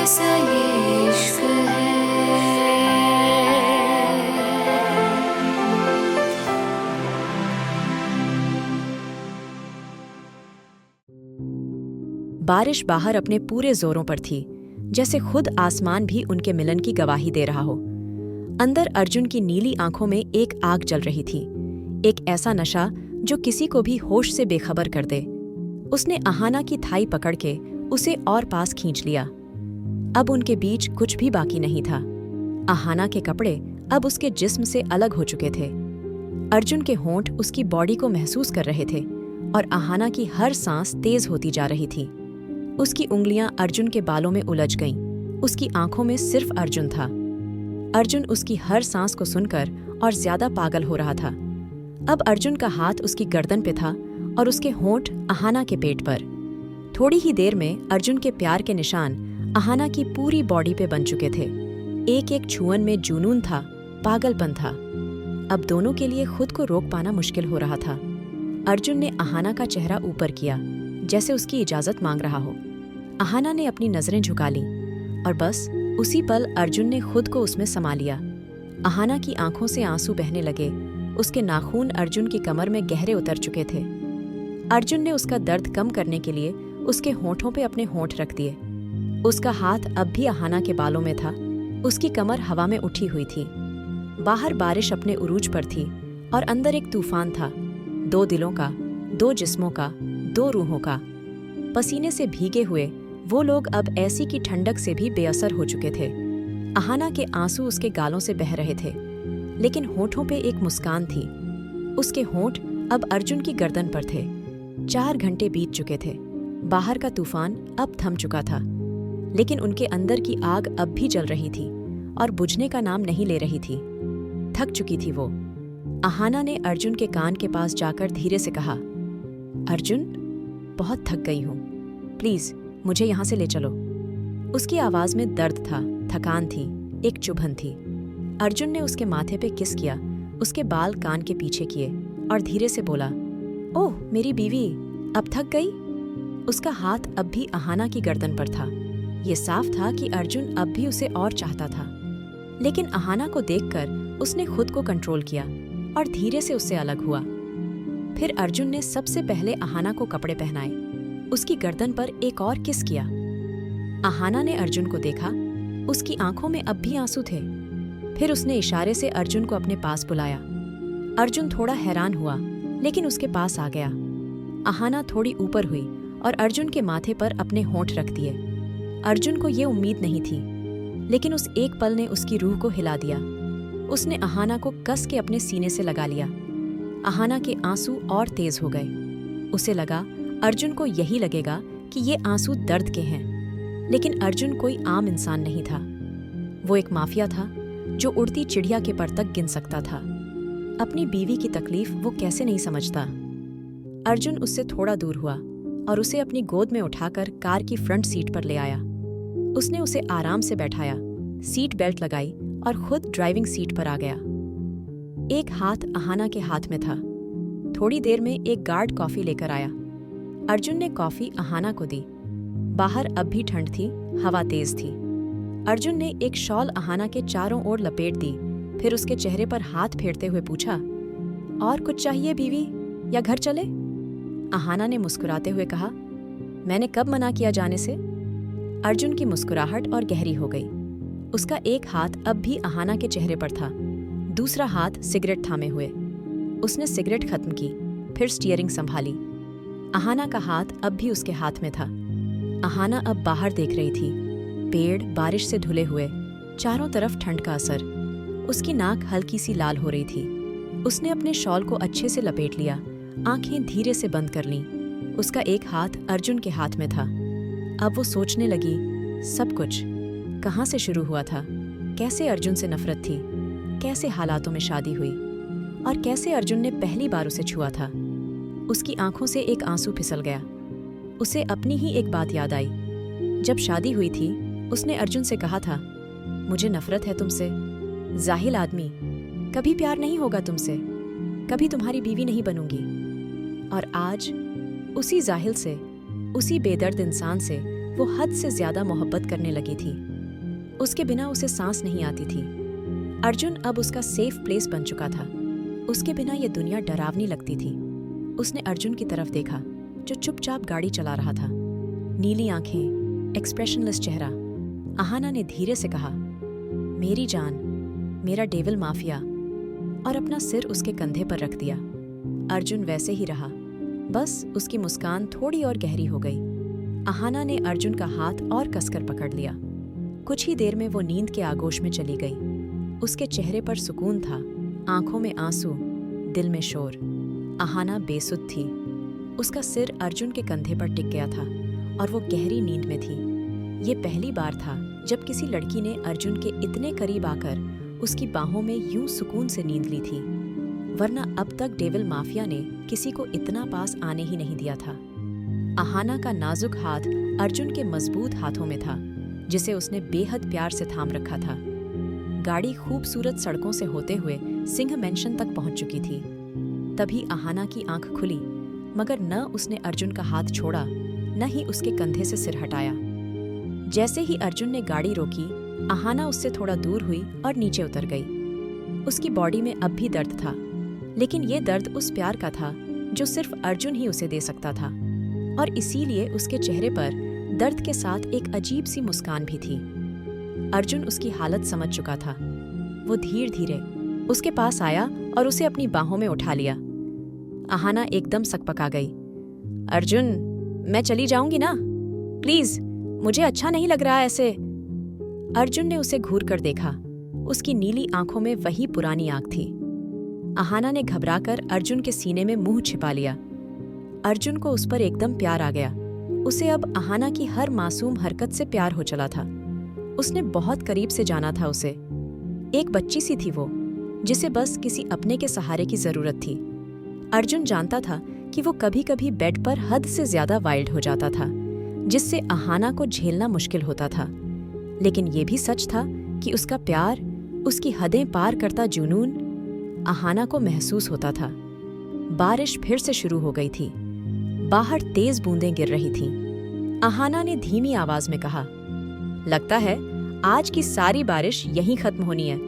कैसा ये इश्क है। बारिश बाहर अपने पूरे जोरों पर थी, जैसे खुद आसमान भी उनके मिलन की गवाही दे रहा हो। अंदर अर्जुन की नीली आंखों में एक आग जल रही थी, एक ऐसा नशा जो किसी को भी होश से बेखबर कर दे। उसने अहाना की थाई पकड़ के उसे और पास खींच लिया। अब उनके बीच कुछ भी बाकी नहीं था। अहाना के कपड़े अब उसके जिस्म से अलग हो चुके थे। अर्जुन के होंठ उसकी बॉडी को महसूस कर रहे थे और अहाना की हर सांस तेज होती जा रही थी। उसकी उंगलियां अर्जुन के बालों में उलझ गईं। उसकी आंखों में सिर्फ अर्जुन था। अर्जुन उसकी हर सांस को सुनकर और ज्यादा पागल हो रहा था। अब अर्जुन का हाथ उसकी गर्दन पे था और उसके होंठ अहाना के पेट पर। थोड़ी ही देर में अर्जुन के प्यार के निशान अहाना की पूरी बॉडी पे बन चुके थे। एक एक छुअन में जुनून था, पागलपन था। अब दोनों के लिए खुद को रोक पाना मुश्किल हो रहा था। अर्जुन ने अहाना का चेहरा ऊपर किया, जैसे उसकी इजाजत मांग रहा हो। अहाना ने अपनी नजरें झुका लीं और बस उसी पल अर्जुन ने खुद को उसमें समा लिया। अहाना की आंखों से आंसू बहने लगे। उसके नाखून अर्जुन की कमर में गहरे उतर चुके थे। अर्जुन ने उसका दर्द कम करने के लिए उसके होंठों पे अपने होंठ रख दिए। उसका हाथ अब भी अहाना के बालों में था। उसकी कमर हवा में उठी हुई थी। बाहर बारिश अपने उरूज पर थी और अंदर एक तूफान था, दो दिलों का, दो जिस्मों का, दो रूहों का। पसीने से भीगे हुए वो लोग अब ऐसी की ठंडक से भी बेअसर हो चुके थे। अहाना के आंसू उसके गालों से बह रहे थे, लेकिन होठों पे एक मुस्कान थी। उसके होंठ अब अर्जुन की गर्दन पर थे। 4 घंटे बीत चुके थे। बाहर का तूफान अब थम चुका था, लेकिन उनके अंदर की आग अब भी जल रही थी और बुझने का नाम नहीं ले रही थी। थक चुकी थी वो। अहाना ने अर्जुन के कान के पास जाकर धीरे से कहा, अर्जुन, बहुत थक गई हूं, प्लीज मुझे यहां से ले चलो। उसकी आवाज में दर्द था, थकान थी, एक चुभन थी। अर्जुन ने उसके माथे पे किस किया, उसके बाल कान के पीछे किए और धीरे से बोला, ओह मेरी बीवी, अब थक गई? उसका हाथ अब भी अहाना की गर्दन पर था। ये साफ था कि अर्जुन अब भी उसे और चाहता था, लेकिन अहाना को देखकर उसने खुद को कंट्रोल किया और धीरे से उससे अलग हुआ। फिर अर्जुन ने सबसे पहले अहाना को कपड़े पहनाए, उसकी गर्दन पर एक और किस किया। अहाना ने अर्जुन को देखा, उसकी आंखों में अब भी आंसू थे। फिर उसने इशारे से अर्जुन को अपने पास बुलाया। अर्जुन थोड़ा हैरान हुआ, लेकिन उसके पास आ गया। अहाना थोड़ी ऊपर हुई और अर्जुन के माथे पर अपने होंठ रख दिए। अर्जुन को ये उम्मीद नहीं थी, लेकिन उस एक पल ने उसकी रूह को हिला दिया। उसने अहाना को कस के अपने सीने से लगा लिया। अहाना के आंसू और तेज हो गए। उसे लगा अर्जुन को यही लगेगा कि ये आंसू दर्द के हैं, लेकिन अर्जुन कोई आम इंसान नहीं था। वो एक माफिया था जो उड़ती चिड़िया के पर तक गिन सकता था। अपनी बीवी की तकलीफ वो कैसे नहीं समझता। अर्जुन उससे थोड़ा दूर हुआ और उसे अपनी गोद में उठाकर कार की फ्रंट सीट पर ले आया। उसने उसे आराम से बैठाया, सीट बेल्ट लगाई और खुद ड्राइविंग सीट पर आ गया। एक हाथ अहाना के हाथ में था। थोड़ी देर में एक गार्ड कॉफी लेकर आया। अर्जुन ने कॉफी अहाना को दी। बाहर अब भी ठंड थी, हवा तेज थी। अर्जुन ने एक शॉल अहाना के चारों ओर लपेट दी, फिर उसके चेहरे पर हाथ फेरते हुए पूछा, और कुछ चाहिए बीवी, या घर चले? अहाना ने मुस्कुराते हुए कहा, मैंने कब मना किया जाने से? अर्जुन की मुस्कुराहट और गहरी हो गई। उसका एक हाथ अब भी अहाना के चेहरे पर था, दूसरा हाथ सिगरेट थामे हुए। उसने सिगरेट खत्म की, फिर स्टीयरिंग संभाली। अहाना का हाथ अब भी उसके हाथ में था। अहाना अब बाहर देख रही थी, पेड़ बारिश से धुले हुए, चारों तरफ ठंड का असर। उसकी नाक हल्की सी लाल हो रही थी। उसने अपने शॉल को अच्छे से लपेट लिया, आंखें धीरे से बंद कर लीं। उसका एक हाथ अर्जुन के हाथ में था। अब वो सोचने लगी, सब कुछ कहाँ से शुरू हुआ था, कैसे अर्जुन से नफरत थी, कैसे हालातों में शादी हुई और कैसे अर्जुन ने पहली बार उसे छुआ था। उसकी आंखों से एक आंसू फिसल गया। उसे अपनी ही एक बात याद आई। जब शादी हुई थी, उसने अर्जुन से कहा था, मुझे नफरत है तुमसे, जाहिल आदमी, कभी प्यार नहीं होगा तुमसे, कभी तुम्हारी बीवी नहीं बनूंगी। और आज उसी जाहिल से, उसी बेदर्द इंसान से वो हद से ज्यादा मोहब्बत करने लगी थी। उसके बिना उसे सांस नहीं आती थी। अर्जुन अब उसका सेफ प्लेस बन चुका था। उसके बिना ये दुनिया डरावनी लगती थी। उसने अर्जुन की तरफ देखा, जो चुपचाप गाड़ी चला रहा था। नीली आंखें, एक्सप्रेशनलेस चेहरा। अहाना ने धीरे से कहा, मेरी जान, मेरा डेविल माफिया, और अपना सिर उसके कंधे पर रख दिया। अर्जुन वैसे ही रहा, बस उसकी मुस्कान थोड़ी और गहरी हो गई। अहाना ने अर्जुन का हाथ और कसकर पकड़ लिया। कुछ ही देर में वो नींद के आगोश में चली गई। उसके चेहरे पर सुकून था, आंखों में आंसू, दिल में शोर। अहाना बेसुध थी। उसका सिर अर्जुन के कंधे पर टिक गया था और वो गहरी नींद में थी। ये पहली बार था जब किसी लड़की ने अर्जुन के इतने करीब आकर उसकी बाहों में यूं सुकून से नींद ली थी, वरना अब तक डेविल माफिया ने किसी को इतना पास आने ही नहीं दिया था। अहाना का नाजुक हाथ अर्जुन के मजबूत हाथों में था, जिसे उसने बेहद प्यार से थाम रखा था। गाड़ी खूबसूरत सड़कों से होते हुए सिंह मेंशन तक पहुंच चुकी थी। तभी अहाना की आंख खुली, मगर न उसने अर्जुन का हाथ छोड़ा, न ही उसके कंधे से सिर हटाया। जैसे ही अर्जुन ने गाड़ी रोकी, अहाना उससे थोड़ा दूर हुई और नीचे उतर गई। उसकी बॉडी में अब भी दर्द था, लेकिन ये दर्द उस प्यार का था जो सिर्फ अर्जुन ही उसे दे सकता था, और इसीलिए उसके चेहरे पर दर्द के साथ एक अजीब सी मुस्कान भी थी। अर्जुन उसकी हालत समझ चुका था। वो धीरे धीरे उसके पास आया और उसे अपनी बाहों में उठा लिया। अहाना एकदम सकपका गई। अर्जुन, मैं चली जाऊंगी ना, प्लीज, मुझे अच्छा नहीं लग रहा ऐसे। अर्जुन ने उसे घूर कर देखा। उसकी नीली आंखों में वही पुरानी आग थी। अहाना ने घबराकर अर्जुन के सीने में मुंह छिपा लिया। अर्जुन को उस पर एकदम प्यार आ गया। उसे अब अहाना की हर मासूम हरकत से प्यार हो चला था। उसने बहुत करीब से जाना था उसे। एक बच्ची सी थी वो, जिसे बस किसी अपने के सहारे की जरूरत थी। अर्जुन जानता था कि वो कभी कभी बेड पर हद से ज्यादा वाइल्ड हो जाता था, जिससे अहाना को झेलना मुश्किल होता था। लेकिन ये भी सच था कि उसका प्यार, उसकी हदें पार करता जुनून अहाना को महसूस होता था। बारिश फिर से शुरू हो गई थी। बाहर तेज बूंदें गिर रही थीं। अहाना ने धीमी आवाज में कहा, लगता है आज की सारी बारिश यहीं खत्म होनी है,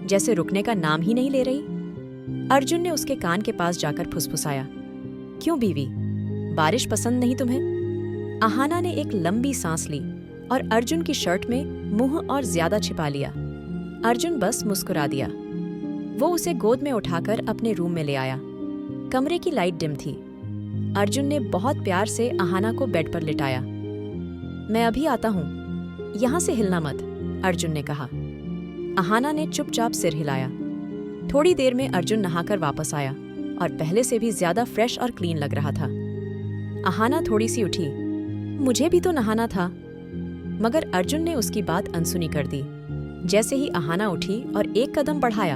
जैसे रुकने का नाम ही नहीं ले रही। अर्जुन ने उसके कान के पास जाकर फुसफुसाया, क्यों बीवी, बारिश पसंद नहीं तुम्हें? अहाना ने एक लंबी सांस ली और अर्जुन की शर्ट में मुंह और ज्यादा छिपा लिया। अर्जुन बस मुस्कुरा दिया। वो उसे गोद में उठाकर अपने रूम में ले आया। कमरे की लाइट डिम थी। अर्जुन ने बहुत प्यार से अहाना को बेड पर लिटाया। मैं अभी आता हूँ, यहाँ से हिलना मत, अर्जुन ने कहा। अहाना ने चुपचाप सिर हिलाया। थोड़ी देर में अर्जुन नहाकर वापस आया और पहले से भी ज्यादा फ्रेश और क्लीन लग रहा था। अहाना थोड़ी सी उठी, मुझे भी तो नहाना था, मगर अर्जुन ने उसकी बात अनसुनी कर दी। जैसे ही अहाना उठी और एक कदम बढ़ाया,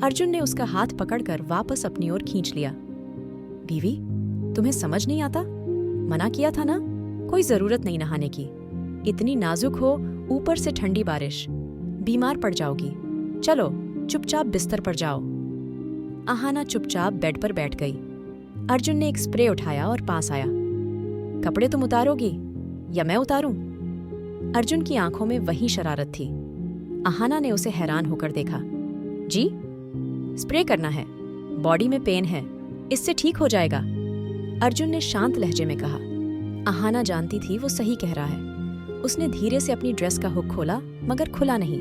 अर्जुन ने उसका हाथ पकड़कर वापस अपनी ओर खींच लिया। बीवी, तुम्हें समझ नहीं आता? मना किया था ना, कोई जरूरत नहीं नहाने की। इतनी नाजुक हो, ऊपर से ठंडी बारिश, बीमार पड़ जाओगी। चलो चुपचाप बिस्तर पर जाओ। अहाना चुपचाप बेड पर बैठ गई। अर्जुन ने एक स्प्रे उठाया और पास आया। कपड़े तुम उतारोगी या मैं उतारूं? अर्जुन की आंखों में वही शरारत थी। अहाना ने उसे हैरान होकर देखा। जी, स्प्रे करना है, बॉडी में पेन है, इससे ठीक हो जाएगा, अर्जुन ने शांत लहजे में कहा। अहाना जानती थी वो सही कह रहा है। उसने धीरे से अपनी ड्रेस का हुक खोला, मगर खुला नहीं।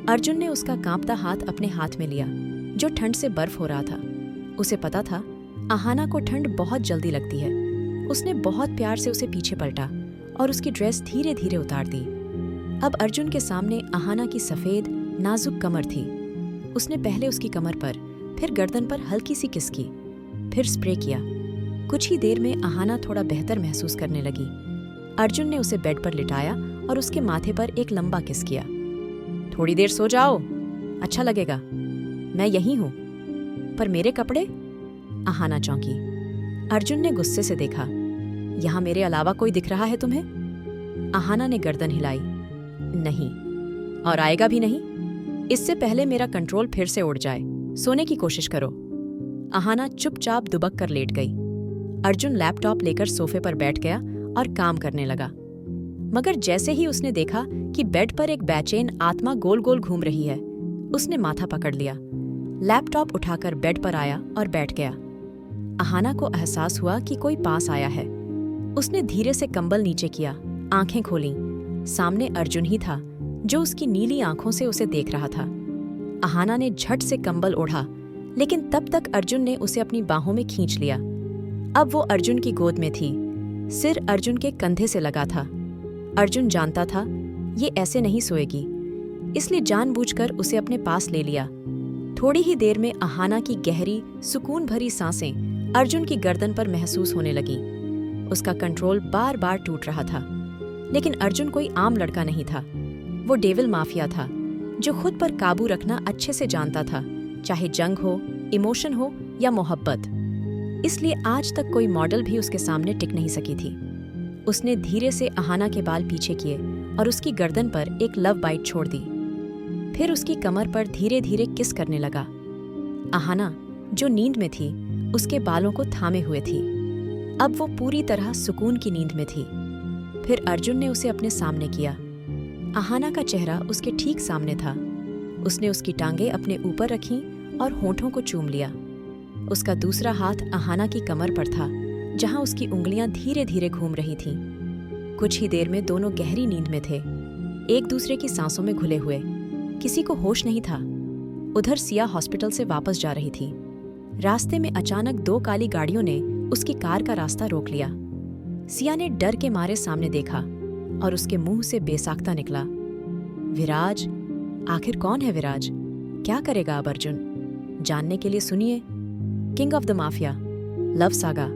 अर्जुन ने उसका कांपता हाथ अपने हाथ में लिया, जो ठंड से बर्फ हो रहा था। उसे पता था अहाना को ठंड बहुत जल्दी लगती है। उसने बहुत प्यार से उसे पीछे पलटा और उसकी ड्रेस धीरे धीरे उतार दी। अब अर्जुन के सामने अहाना की सफेद नाजुक कमर थी। उसने पहले उसकी कमर पर, फिर गर्दन पर हल्की सी किस की, फिर स्प्रे किया। कुछ ही देर में अहाना थोड़ा बेहतर महसूस करने लगी। अर्जुन ने उसे बेड पर लिटाया और उसके माथे पर एक लंबा किस किया। थोड़ी देर सो जाओ, अच्छा लगेगा, मैं यहीं हूं। पर मेरे कपड़े? अहाना चौंकी। अर्जुन ने गुस्से से देखा। यहां मेरे अलावा कोई दिख रहा है तुम्हें? अहाना ने गर्दन हिलाई। नहीं, और आएगा भी नहीं। इससे पहले मेरा कंट्रोल फिर से उड़ जाए, सोने की कोशिश करो। अहाना चुपचाप दुबक कर लेट गई। अर्जुन लैपटॉप लेकर सोफे पर बैठ गया और काम करने लगा। मगर जैसे ही उसने देखा कि बेड पर एक बेचैन आत्मा गोल गोल घूम रही है, उसने माथा पकड़ लिया, लैपटॉप उठाकर बेड पर आया और बैठ गया। अहाना को एहसास हुआ कि कोई पास आया है। उसने धीरे से कंबल नीचे किया, आंखें खोलीं। सामने अर्जुन ही था, जो उसकी नीली आंखों से उसे देख रहा था। अहाना ने झट से कंबल ओढ़ा, लेकिन तब तक अर्जुन ने उसे अपनी बाहों में खींच लिया। अब वो अर्जुन की गोद में थी, सिर अर्जुन के कंधे से लगा था। अर्जुन जानता था ये ऐसे नहीं सोएगी, इसलिए जानबूझकर उसे अपने पास ले लिया। थोड़ी ही देर में अहाना की गहरी, सुकून भरी सांसें अर्जुन की गर्दन पर महसूस होने लगीं। उसका कंट्रोल बार बार टूट रहा था, लेकिन अर्जुन कोई आम लड़का नहीं था। वो डेविल माफिया था, जो खुद पर काबू रखना अच्छे से जानता था, चाहे जंग हो, इमोशन हो या मोहब्बत। इसलिए आज तक कोई मॉडल भी उसके सामने टिक नहीं सकी थी। उसने धीरे से अहाना के बाल पीछे किए और उसकी गर्दन पर एक लव बाइट छोड़ दी। फिर उसकी कमर पर धीरे धीरे किस करने लगा। अहाना, जो नींद में थी, उसके बालों को थामे हुए थी। अब वो पूरी तरह सुकून की नींद में थी। फिर अर्जुन ने उसे अपने सामने किया। अहाना का चेहरा उसके ठीक सामने था। उसने उसकी टांगें अपने ऊपर रखीं और होठों को चूम लिया। उसका दूसरा हाथ अहाना की कमर पर था, जहां उसकी उंगलियां धीरे धीरे घूम रही थीं। कुछ ही देर में दोनों गहरी नींद में थे, एक दूसरे की सांसों में घुले हुए। किसी को होश नहीं था। उधर सिया हॉस्पिटल से वापस जा रही थी। रास्ते में अचानक 2 काली गाड़ियों ने उसकी कार का रास्ता रोक लिया। सिया ने डर के मारे सामने देखा और उसके मुंह से बेसाख्ता निकला, विराज। आखिर कौन है विराज? क्या करेगा अब अर्जुन? जानने के लिए सुनिए king of the mafia, love saga.